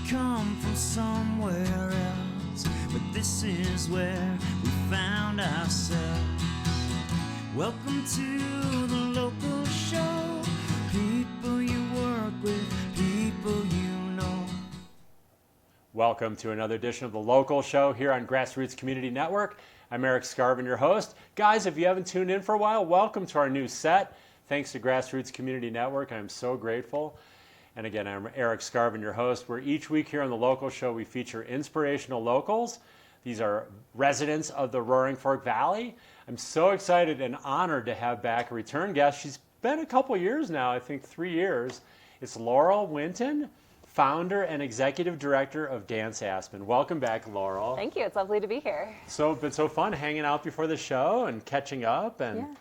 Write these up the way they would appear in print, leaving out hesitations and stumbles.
come from somewhere else, but this is where we found ourselves. Welcome to the local show. People you work with, people you know. Welcome to another edition of the local show here on Grassroots Community Network. I'm Eric Skarvan, your host. Guys, if you haven't tuned in for a while, welcome to our new set. Thanks to Grassroots Community Network. I'm so grateful. And again, I'm Eric Skarvan, your host, where each week here on the local show we feature inspirational locals. These are residents of the Roaring Fork Valley. I'm so excited and honored to have back a return guest. She's been a couple years now, I think 3 years. It's Laurel Winton, founder and executive director of DanceAspen's. Welcome back, Laurel. Thank you. It's lovely to be here. So been so fun hanging out before the show and catching up, and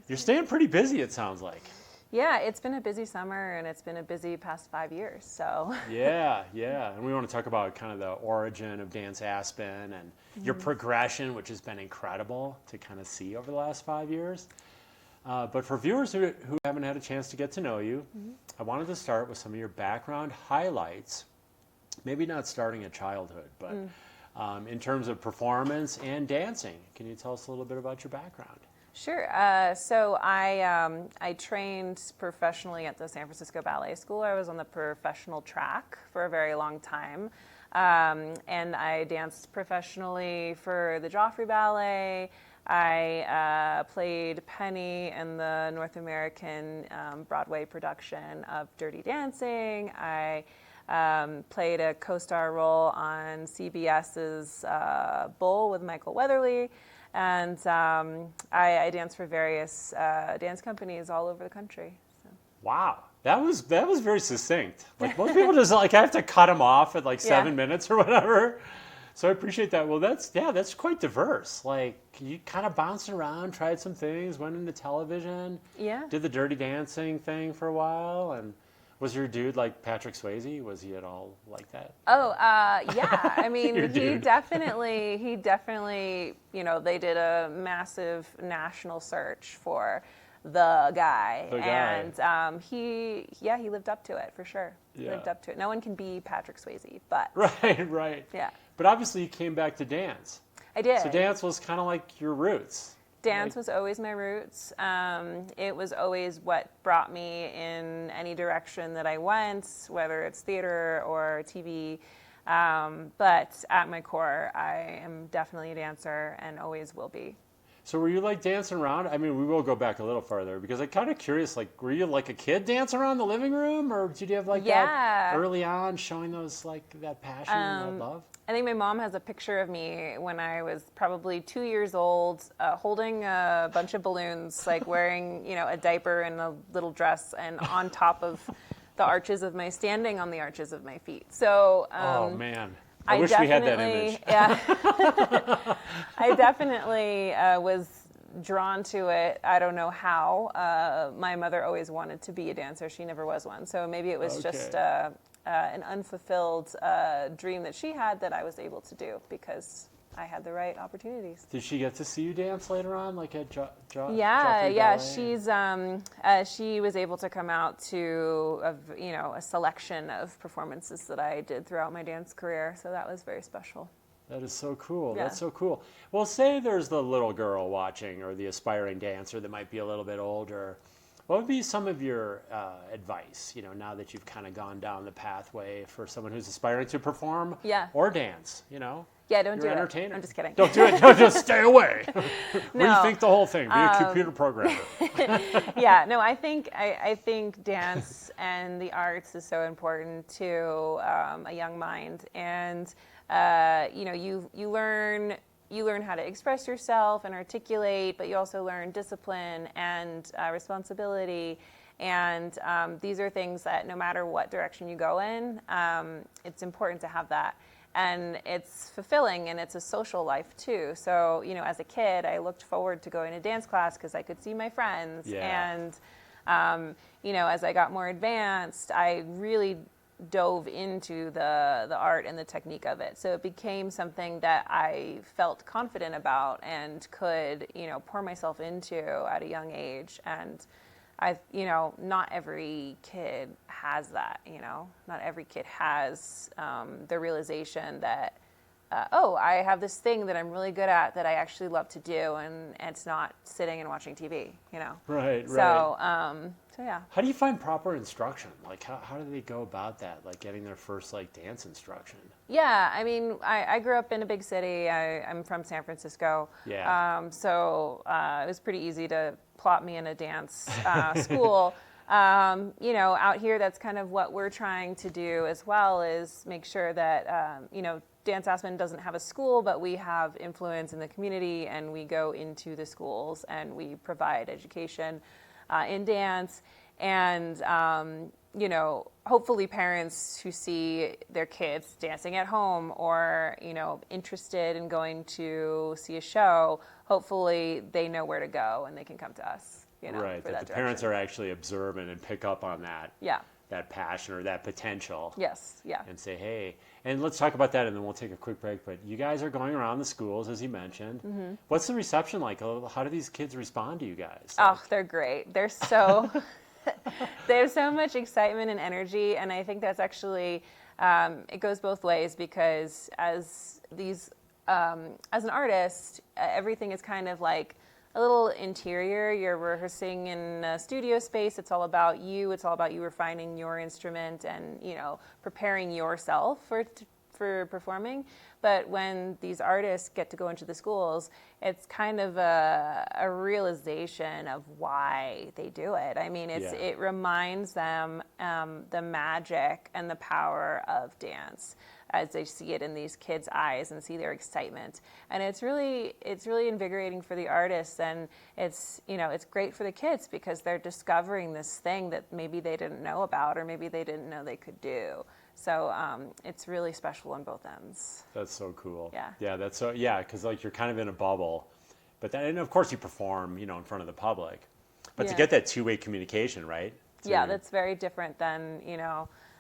you're staying pretty busy, it sounds like. Yeah, it's been a busy summer and it's been a busy past 5 years. So yeah, and we want to talk about kind of the origin of DanceAspen and your progression, which has been incredible to kind of see over the last 5 years. But for viewers who haven't had a chance to get to know you, I wanted to start with some of your background highlights. Maybe not starting at childhood, but in terms of performance and dancing. Can you tell us a little bit about your background? Sure. So I trained professionally at the San Francisco Ballet School. I was on the professional track for a very long time. And I danced professionally for the Joffrey Ballet. I played Penny in the North American Broadway production of Dirty Dancing. I played a co-star role on CBS's Bull with Michael Weatherly. And I danced for various dance companies all over the country. So. Wow, that was very succinct. Like most people just I have to cut them off at like 7 minutes or whatever. So I appreciate that. Well, that's quite diverse. Like you kind of bounced around, tried some things, went into television. Yeah. Did the Dirty Dancing thing for a while, and was your dude like Patrick Swayze? Was he at all like that? Oh, yeah. I mean, he dude. definitely, they did a massive national search for the guy. And he lived up to it for sure. Yeah. Lived up to it. No one can be Patrick Swayze, but. Right. Yeah. But obviously you came back to dance. I did. So dance was kind of like your roots. Dance was always my roots. It was always what brought me in any direction that I went, whether it's theater or TV. But at my core, I am definitely a dancer and always will be. So were you like dancing around? I mean, we will go back a little farther because I'm kind of curious, like, were you like a kid dancing around the living room, or did you have like that early on showing those like that passion and that love? I think my mom has a picture of me when I was probably 2 years old, holding a bunch of balloons, like wearing, a diaper and a little dress, and on top of standing on the arches of my feet. So, oh man. I wish we had that image. Yeah. I definitely was drawn to it. I don't know how. My mother always wanted to be a dancer. She never was one. So maybe it was just an unfulfilled dream that she had that I was able to do because I had the right opportunities. Did she get to see you dance later on, like at Joffrey Yeah. Ballet? She was able to come out to a selection of performances that I did throughout my dance career. So that was very special. That is so cool. Yeah. That's so cool. Well, say there's the little girl watching or the aspiring dancer that might be a little bit older. What would be some of your advice, now that you've kind of gone down the pathway for someone who's aspiring to perform or dance, Yeah, don't You're do an entertainer. it. I'm just kidding. Don't do it. Don't just stay away. No. Rethink the whole thing. Be a computer programmer. Yeah, no, I think dance and the arts is so important to a young mind, and you learn how to express yourself and articulate, but you also learn discipline and responsibility. And these are things that no matter what direction you go in, it's important to have that. And it's fulfilling, and it's a social life too. So, as a kid, I looked forward to going to dance class because I could see my friends. Yeah. And, as I got more advanced, I really dove into the art and the technique of it. So it became something that I felt confident about and could, pour myself into at a young age. And not every kid has that, not every kid has the realization that, I have this thing that I'm really good at that I actually love to do, and it's not sitting and watching TV, Right. So, so yeah. How do you find proper instruction? Like, how do they go about that? Like getting their first dance instruction? Yeah, I mean, I grew up in a big city. I'm from San Francisco. Yeah. So it was pretty easy to plot me in a dance school. Out here, that's kind of what we're trying to do as well, is make sure that, Dance Aspen doesn't have a school, but we have influence in the community, and we go into the schools and we provide education in dance. And, hopefully parents who see their kids dancing at home or, interested in going to see a show, hopefully they know where to go and they can come to us, right, for that the direction. parents are actually observant and pick up on that. Yeah. That passion or that potential. Yes, yeah. And say, hey, and let's talk about that, and then we'll take a quick break. But you guys are going around the schools, as you mentioned. Mm-hmm. What's the reception like? How do these kids respond to you guys? Oh, they're great. They're so, they have so much excitement and energy, and I think that's actually, it goes both ways, because as an artist, everything is kind of like a little interior. You're rehearsing in a studio space. It's all about you. It's all about you refining your instrument and, preparing yourself for performing. But when these artists get to go into the schools, it's kind of a realization of why they do it. I mean, it reminds them the magic and the power of dance as they see it in these kids' eyes and see their excitement. And it's really invigorating for the artists, and it's great for the kids because they're discovering this thing that maybe they didn't know about, or maybe they didn't know they could do. So it's really special on both ends. That's so cool. Yeah. Yeah, that's so, because you're kind of in a bubble, but then, and of course you perform, in front of the public, but to get that two-way communication, right? That's very different than,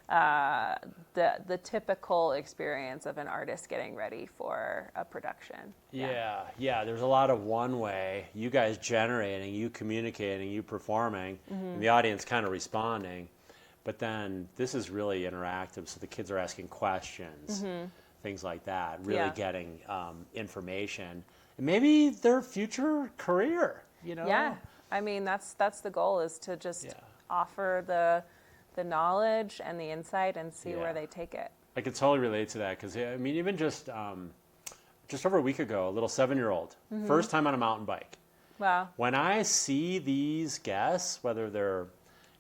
the typical experience of an artist getting ready for a production. Yeah. There's a lot of one way, you guys generating, you communicating, you performing, and the audience kind of responding. But then this is really interactive, so the kids are asking questions, things like that, really getting information, and maybe their future career, Yeah, I mean, that's the goal, is to just offer the knowledge and the insight and see where they take it. I can totally relate to that, because I mean, even just over a week ago, a little 7-year-old, first time on a mountain bike. Wow. When I see these guests, whether they're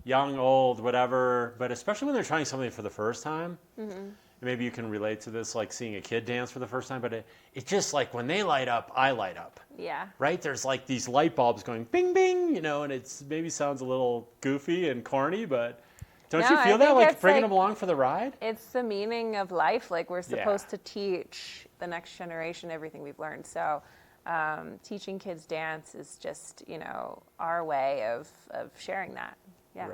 young, old, whatever, but especially when they're trying something for the first time, and maybe you can relate to this, like seeing a kid dance for the first time, but it just, like, when they light up, I light up. Yeah. Right? There's like these light bulbs going bing, bing, and it's maybe sounds a little goofy and corny, but don't you feel that, like bringing them along for the ride? It's the meaning of life. Like, we're supposed to teach the next generation everything we've learned. So teaching kids dance is just, our way of sharing that. Yeah.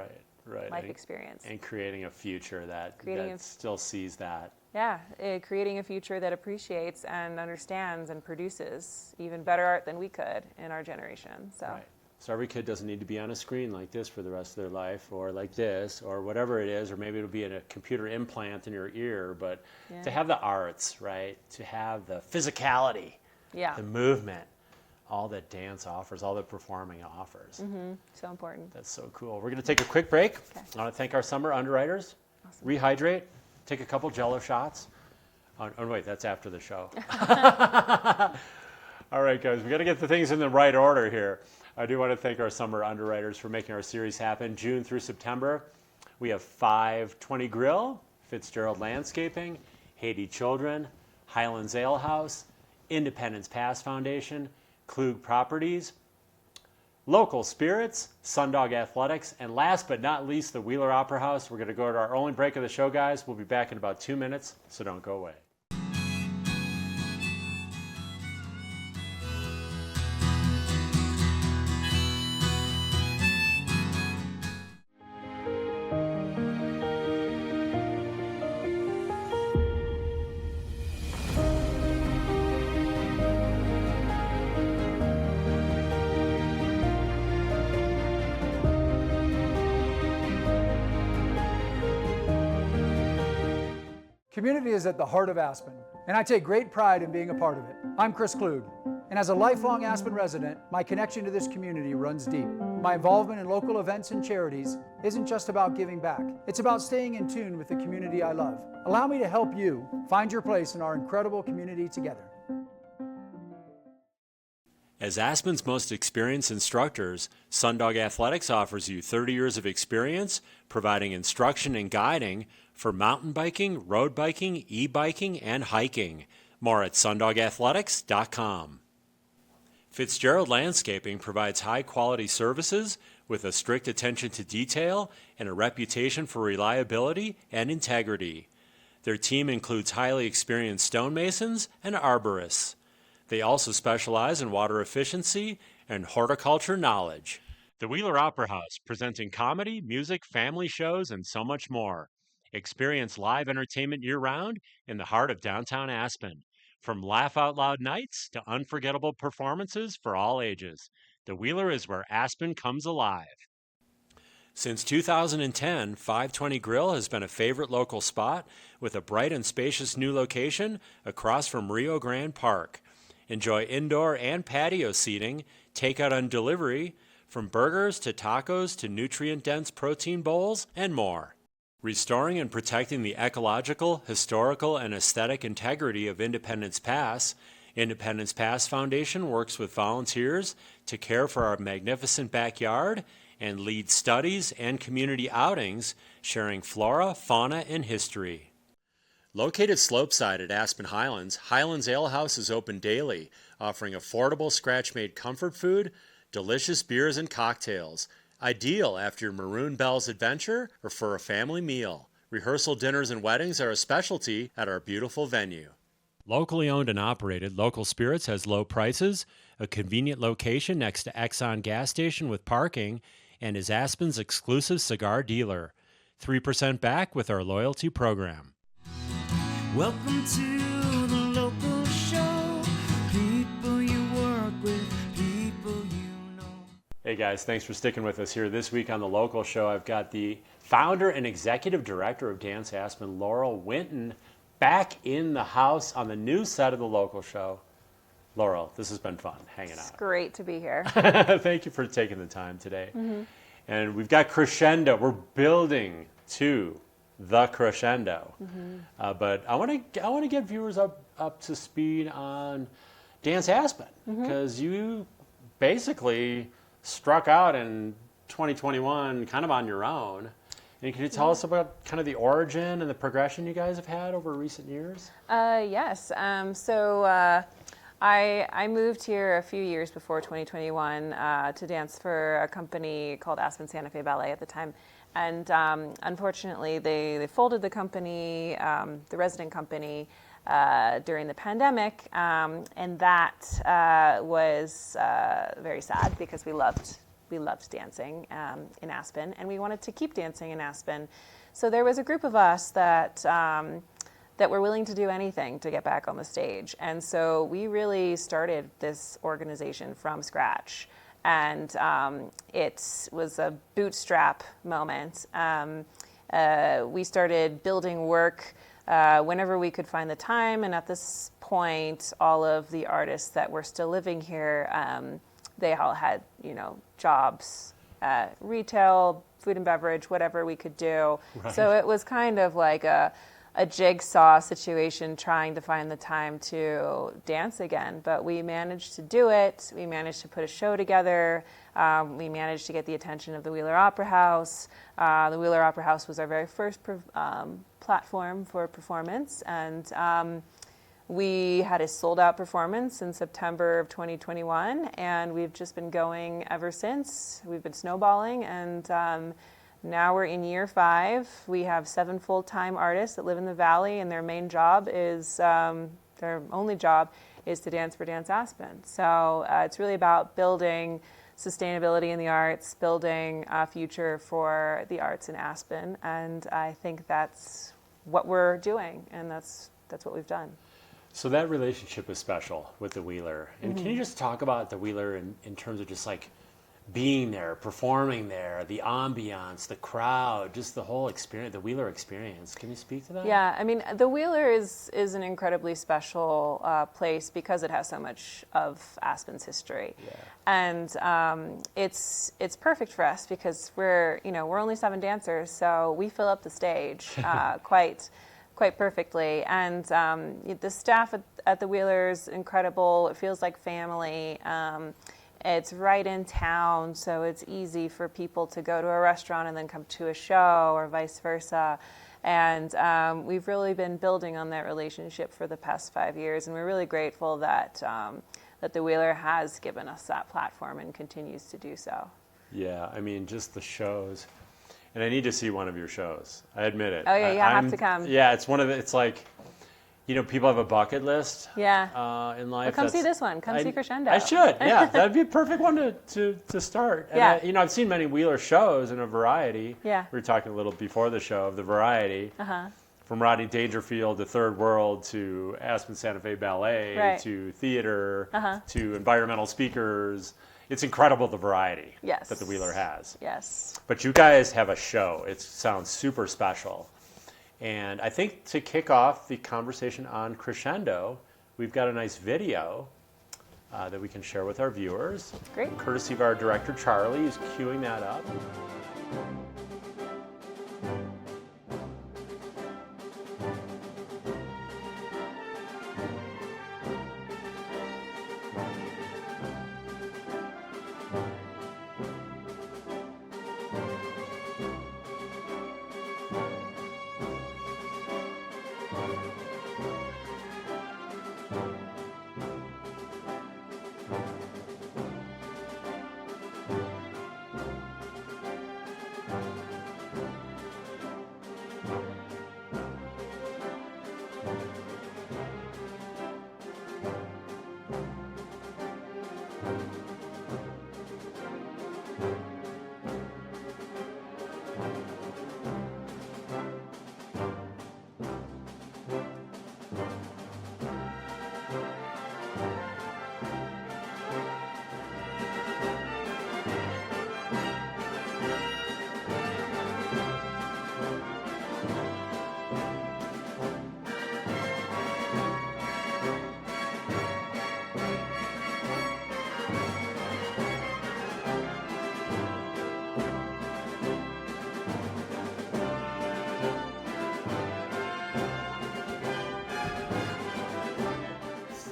Right. Life experience. And creating a future that still sees that. Yeah, creating a future that appreciates and understands and produces even better art than we could in our generation. So. Right. So every kid doesn't need to be on a screen like this for the rest of their life, or like this, or whatever it is, or maybe it'll be in a computer implant in your ear, but to have the arts, right? To have the physicality, the movement, all that dance offers, all that performing offers. So important. That's so cool. We're going to take a quick break. Okay. I want to thank our summer underwriters. Awesome. Rehydrate, take a couple Jell-O shots. Oh, wait, that's after the show. All right, guys, we got to get the things in the right order here. I do want to thank our summer underwriters for making our series happen. June through September, we have 520 Grill, Fitzgerald Landscaping, Haiti Children, Highlands Ale House, Independence Pass Foundation, Klug Properties, Local Spirits, Sundog Athletics, and last but not least, the Wheeler Opera House. We're going to go to our only break of the show, guys. We'll be back in about 2 minutes, so don't go away. Community is at the heart of Aspen, and I take great pride in being a part of it. I'm Chris Klug, and as a lifelong Aspen resident, my connection to this community runs deep. My involvement in local events and charities isn't just about giving back. It's about staying in tune with the community I love. Allow me to help you find your place in our incredible community together. As Aspen's most experienced instructors, Sundog Athletics offers you 30 years of experience providing instruction and guiding for mountain biking, road biking, e-biking, and hiking. More at sundogathletics.com. Fitzgerald Landscaping provides high-quality services with a strict attention to detail and a reputation for reliability and integrity. Their team includes highly experienced stonemasons and arborists. They also specialize in water efficiency and horticulture knowledge. The Wheeler Opera House, presenting comedy, music, family shows, and so much more. Experience live entertainment year-round in the heart of downtown Aspen. From laugh-out-loud nights to unforgettable performances for all ages, the Wheeler is where Aspen comes alive. Since 2010, 520 Grill has been a favorite local spot with a bright and spacious new location across from Rio Grande Park. Enjoy indoor and patio seating, takeout and delivery, from burgers to tacos to nutrient-dense protein bowls, and more. Restoring and protecting the ecological, historical, and aesthetic integrity of Independence Pass, Independence Pass Foundation works with volunteers to care for our magnificent backyard and lead studies and community outings sharing flora, fauna, and history. Located slopeside at Aspen Highlands, Highlands Ale House is open daily, offering affordable scratch-made comfort food, delicious beers and cocktails, ideal after your Maroon Bells adventure or for a family meal. Rehearsal dinners and weddings are a specialty at our beautiful venue. Locally owned and operated, Local Spirits has low prices, a convenient location next to Exxon gas station with parking, and is Aspen's exclusive cigar dealer. 3% back with our loyalty program. Welcome to the local show. People you work with, people you know. Hey guys, thanks for sticking with us here this week on the local show. I've got the founder and executive director of Dance Aspen, Laurel Winton, back in the house on the new set of the local show. Laurel, this has been fun hanging out. It's great to be here. Thank you for taking the time today. Mm-hmm. And we've got Crescendo. We're building to the Crescendo. Mm-hmm. But I want to get viewers up to speed on Dance Aspen, because you basically struck out in 2021 kind of on your own. And can you tell us about kind of the origin and the progression you guys have had over recent years? Yes. I moved here a few years before 2021 to dance for a company called Aspen Santa Fe Ballet at the time. And unfortunately, they folded the company, the resident company, during the pandemic. And that was very sad because we loved dancing in Aspen, and we wanted to keep dancing in Aspen. So there was a group of us that were willing to do anything to get back on the stage. And so we really started this organization from scratch. And it was a bootstrap moment. We started building work whenever we could find the time. And at this point, all of the artists that were still living here, they all had, jobs, retail, food and beverage, whatever we could do. Right. So it was kind of like a jigsaw situation trying to find the time to dance again. But we managed to do it. We managed to put a show together. We managed to get the attention of the Wheeler Opera House. The Wheeler Opera House was our very first platform for performance. And we had a sold-out performance in September of 2021. And we've just been going ever since. We've been snowballing. And now we're in year 5. We have 7 full-time artists that live in the Valley, and their main job is, their only job is to dance for Dance Aspen. So it's really about building sustainability in the arts, building a future for the arts in Aspen, and I think that's what we're doing, and that's what we've done. So that relationship is special with the Wheeler. And can you just talk about the Wheeler in terms of just like being there, performing there, the ambiance, the crowd, just the whole experience, the Wheeler experience. Can you speak to that? Yeah, I mean, the Wheeler is an incredibly special place because it has so much of Aspen's history, and it's perfect for us because we're only 7 dancers, so we fill up the stage quite perfectly, and the staff at the Wheeler is incredible. It feels like family. It's right in town, so it's easy for people to go to a restaurant and then come to a show or vice versa. And we've really been building on that relationship for the past 5 years, and we're really grateful that the Wheeler has given us that platform and continues to do so. Yeah, I mean, just the shows. And I need to see one of your shows. I admit it. Oh yeah, you have to come. Yeah, it's like, people have a bucket list. Yeah. In life. Well, come see this one. Come see Crescendo. I should. Yeah, that'd be a perfect one to start. And Yeah. I've seen many Wheeler shows in a variety. Yeah. We were talking a little before the show of the variety. From Rodney Dangerfield to Third World to Aspen Santa Fe Ballet Right. to theater to environmental speakers. It's incredible the variety Yes. that the Wheeler has. Yes. But you guys have a show. It sounds super special. And I think to kick off the conversation on Crescendo, we've got a nice video that we can share with our viewers. Great. Courtesy of our director, Charlie, who's queuing that up.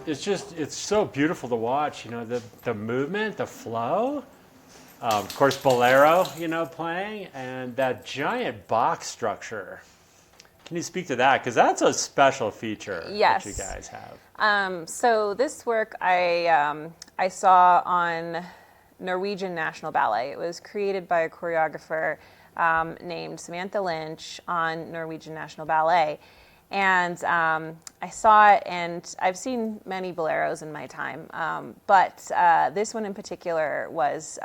It's so beautiful to watch, the movement, the flow. Of course, Bolero, playing, and that giant box structure. Can you speak to that? Because that's a special feature Yes. that you guys have. So this work I saw on Norwegian National Ballet. It was created by a choreographer named Samantha Lynch on Norwegian National Ballet. And I saw it, and I've seen many boleros in my time, but this one in particular was,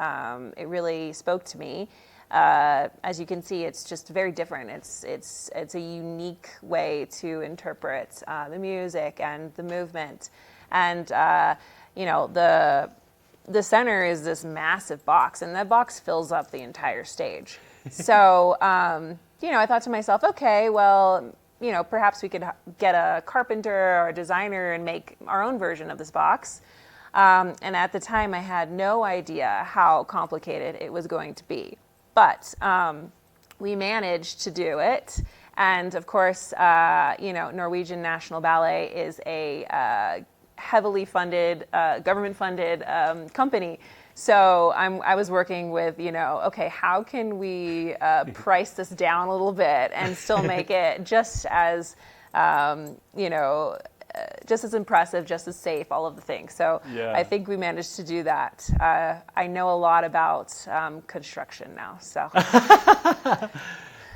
it really spoke to me. As you can see, it's just very different. It's a unique way to interpret the music and the movement. And, the center is this massive box, and that box fills up the entire stage. So, I thought to myself, okay, well, perhaps we could get a carpenter or a designer and make our own version of this box. And at the time, I had no idea how complicated it was going to be. But we managed to do it. And of course, Norwegian National Ballet is a heavily funded, government-funded company. So I was working with, okay, how can we price this down a little bit and still make it just as, just as impressive, just as safe, all of the things. So Yeah. I think we managed to do that. I know a lot about construction now, so.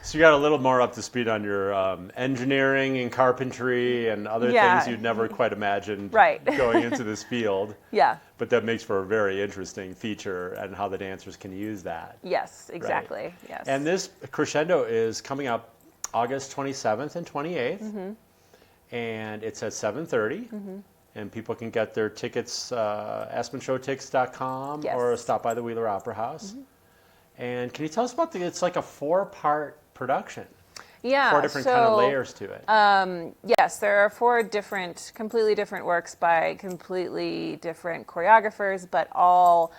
So you got a little more up to speed on your engineering and carpentry and other Yeah. things you'd never quite imagined Right. going into this field. Yeah. But that makes for a very interesting feature and how the dancers can use that. Yes, exactly. Right. Yes. And this Crescendo is coming up August 27th and 28th. And it's at 7:30. and people can get their tickets, aspenshowtickets.com, Yes. or stop by the Wheeler Opera House. And can you tell us about it's like a 4-part production? Yeah. 4 different kind of layers to it. Yes, there are 4 completely different works by completely different choreographers, but all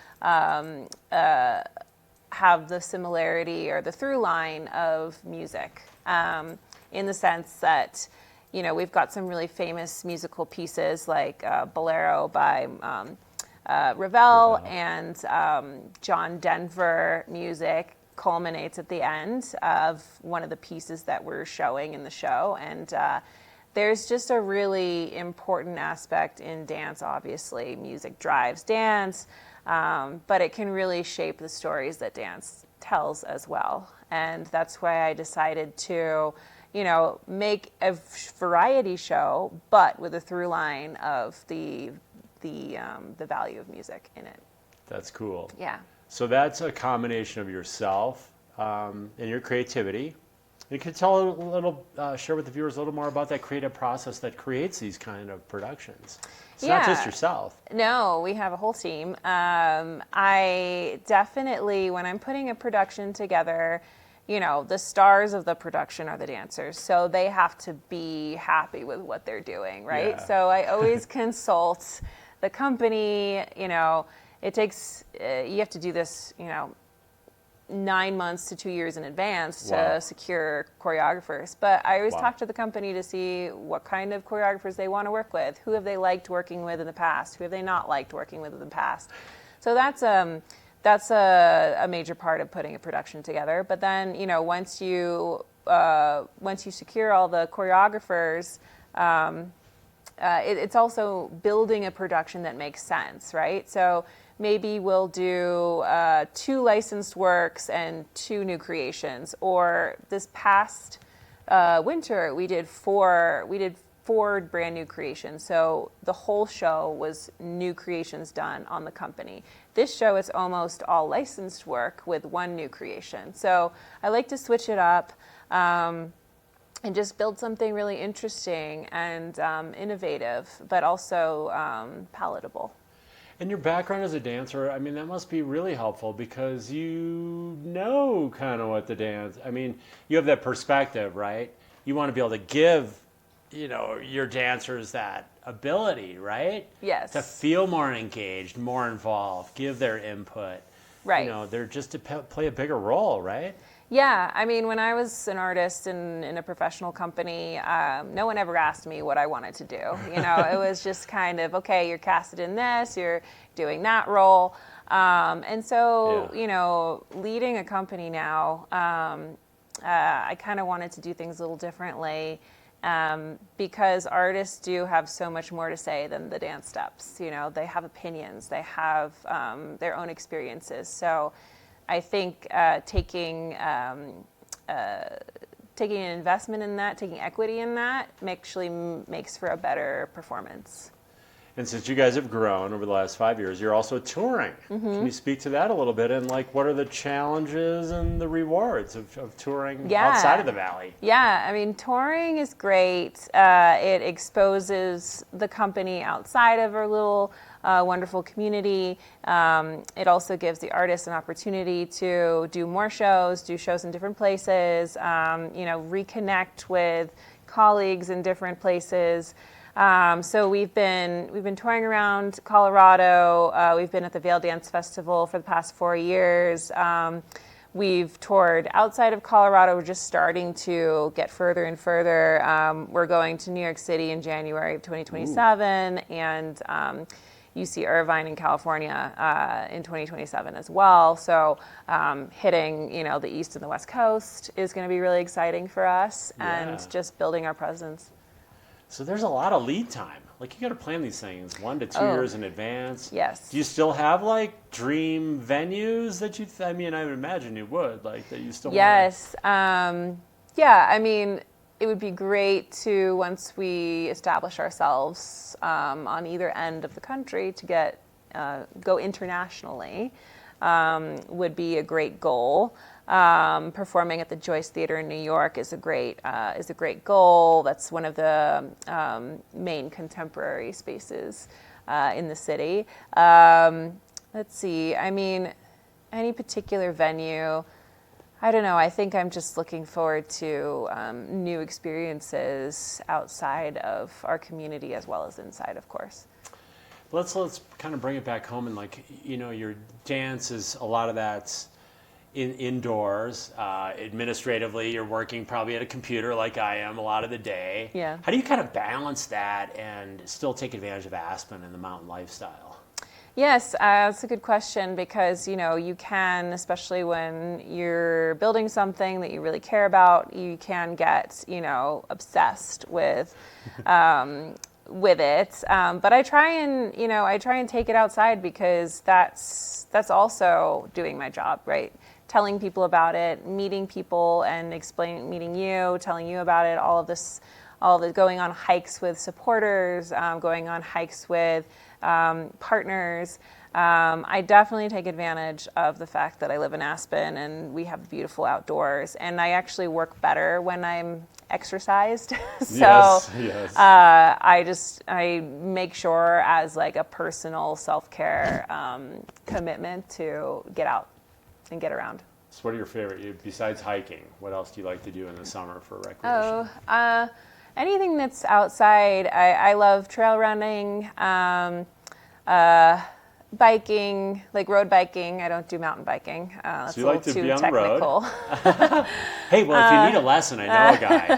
have the similarity or the through line of music, in the sense that, we've got some really famous musical pieces like Bolero by Ravel, and John Denver music culminates at the end of one of the pieces that we're showing in the show. And there's just a really important aspect in dance. Obviously, music drives dance, but it can really shape the stories that dance tells as well. And that's why I decided to, make a variety show, but with a through line of the value of music in it. That's cool. Yeah. So that's a combination of yourself and your creativity. You can tell share with the viewers a little more about that creative process that creates these kind of productions. It's not just yourself. No, we have a whole team. I definitely, when I'm putting a production together, the stars of the production are the dancers, so they have to be happy with what they're doing, right? Yeah. So I always consult the company. It takes, you have to do this, 9 months to 2 years in advance to secure choreographers. But I always talk to the company to see what kind of choreographers they want to work with. Who have they liked working with in the past? Who have they not liked working with in the past? So that's a major part of putting a production together. But then, once you secure all the choreographers, it's also building a production that makes sense, right? So maybe we'll do 2 licensed works and 2 new creations. Or this past winter, we did 4 brand new creations. So the whole show was new creations done on the company. This show is almost all licensed work with 1 new creation. So I like to switch it up. And just build something really interesting and innovative, but also palatable. And your background as a dancer, I mean, that must be really helpful because you know kind of what the dance, you have that perspective, right? You want to be able to give, your dancers that ability, right? Yes. To feel more engaged, more involved, give their input. Right. They're just to play a bigger role, right? Yeah, when I was an artist in a professional company, no one ever asked me what I wanted to do. It was just kind of, okay, you're casted in this, you're doing that role. And so, leading a company now, I kind of wanted to do things a little differently because artists do have so much more to say than the dance steps. They have opinions, they have their own experiences. So I think taking an investment in that, taking equity in that, actually makes for a better performance. And since you guys have grown over the last 5 years, you're also touring. Can you speak to that a little bit? And what are the challenges and the rewards of touring outside of the Valley? Yeah, touring is great. It exposes the company outside of our little wonderful community. It also gives the artists an opportunity to do more shows, do shows in different places, reconnect with colleagues in different places. So we've been touring around Colorado. We've been at the Vail Dance Festival for the past 4 years. We've toured outside of Colorado. We're just starting to get further and further. We're going to New York City in January of 2027, and UC Irvine in California in 2027 as well. So hitting the East and the West Coast is going to be really exciting for us, and just building our presence. So there's a lot of lead time. You got to plan these things 1 to 2 years in advance. Yes. Do you still have dream venues that you? I would imagine you would that you still. Yes. It would be great to, once we establish ourselves on either end of the country, to go internationally. Would be a great goal. Performing at the Joyce Theater in New York is a great goal. That's one of the main contemporary spaces in the city. Let's see. I mean, any particular venue, I don't know. I think I'm just looking forward to new experiences outside of our community as well as inside, of course. Let's kind of bring it back home, and like, you know, your dance is a lot of that's indoors. Administratively, you're working probably at a computer like I am a lot of the day. Yeah. How do you kind of balance that and still take advantage of Aspen and the mountain lifestyle? Yes, that's a good question, because, you know, you can, especially when you're building something that you really care about, you can get, you know, obsessed with it. But I try and take it outside, because that's also doing my job, right? Telling people about it, meeting people and meeting you, telling you about it, all of the going on hikes with supporters, going on hikes with partners. I definitely take advantage of the fact that I live in Aspen and we have beautiful outdoors, and I actually work better when I'm exercised. So yes. I make sure, as like a personal self-care commitment, to get out and get around. So what are your favorite, besides hiking, what else do you like to do in the summer for recreation? Anything that's outside. I love trail running, biking, like road biking. I don't do mountain biking. That's So you a like to little be too on the road? technical. Hey, well, if you need a lesson, I know a guy.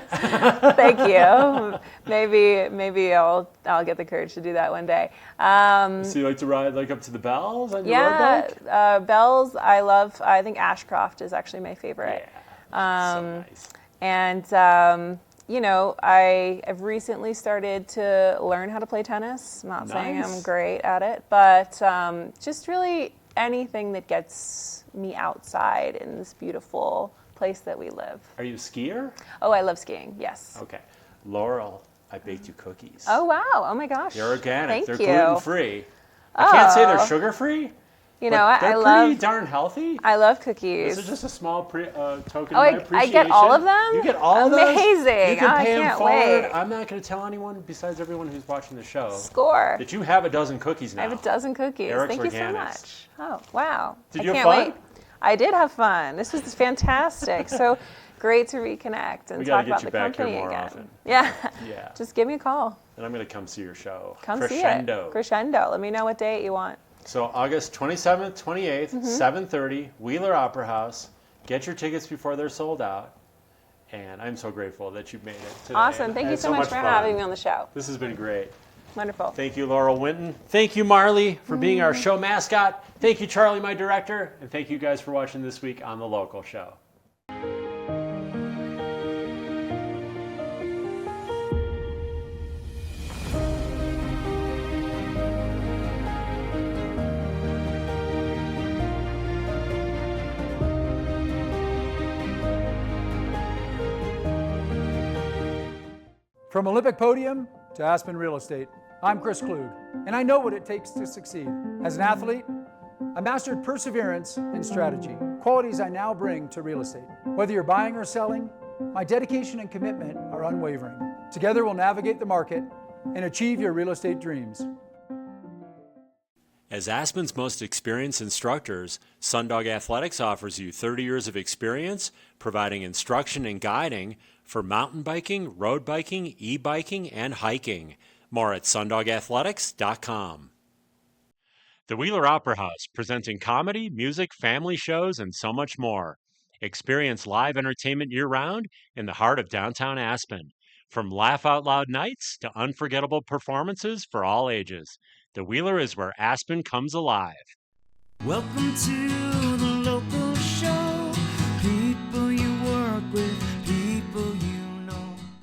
Thank you. Maybe I'll get the courage to do that one day. So you like to ride like up to the Bells on your road bike? Bells. I think Ashcroft is actually my favorite. Yeah, so nice. And you know, I have recently started to learn how to play tennis. I'm not saying I'm great at it, but just really anything that gets me outside in this beautiful place that we live. Are you a skier? Oh, I love skiing, yes. Okay. Laurel, I baked you cookies. Oh, wow. Oh, my gosh. They're organic. Thank They're you. gluten-free. I can't say they're Oh. sugar-free. You know, they're pretty darn healthy. I love cookies. This is just a small token of Oh, my I appreciation. get all of them? You get all of those? Amazing. You can Oh, I pay them can't forward. wait. I'm not going to tell anyone besides everyone who's watching the show Score. that you have a dozen cookies now. I have a dozen cookies. Eric's Thank you so Organics. much. Oh, wow. Did I you have can't fun? wait. I did have fun. This was fantastic. So great to reconnect and We talk gotta get about you the back here company more again. often. Yeah. Yeah. Just give me a call. And I'm going to come see your show. Come Crescendo. see it. Crescendo. Let me know what date you want. So August 27th, 28th, 7:30, Wheeler Opera House. Get your tickets before they're sold out. And I'm so grateful that you've made it today. Awesome. Thank I you had so much for fun. having me on the show. This has been great. Wonderful. Thank you, Laurel Winton. Thank you, Marley, for being our show mascot. Thank you, Charlie, my director. And thank you guys for watching this week on The Local Show. From Olympic podium to Aspen real estate, I'm Chris Klug, and I know what it takes to succeed. As an athlete, I mastered perseverance and strategy, qualities I now bring to real estate. Whether you're buying or selling, my dedication and commitment are unwavering. Together we'll navigate the market and achieve your real estate dreams. As Aspen's most experienced instructors, Sundog Athletics offers you 30 years of experience providing instruction and guiding for mountain biking, road biking, e-biking, and hiking. More at sundogathletics.com. The Wheeler Opera House, presenting comedy, music, family shows, and so much more. Experience live entertainment year-round in the heart of downtown Aspen. From laugh-out-loud nights to unforgettable performances for all ages. The Wheeler is where Aspen comes alive. Welcome to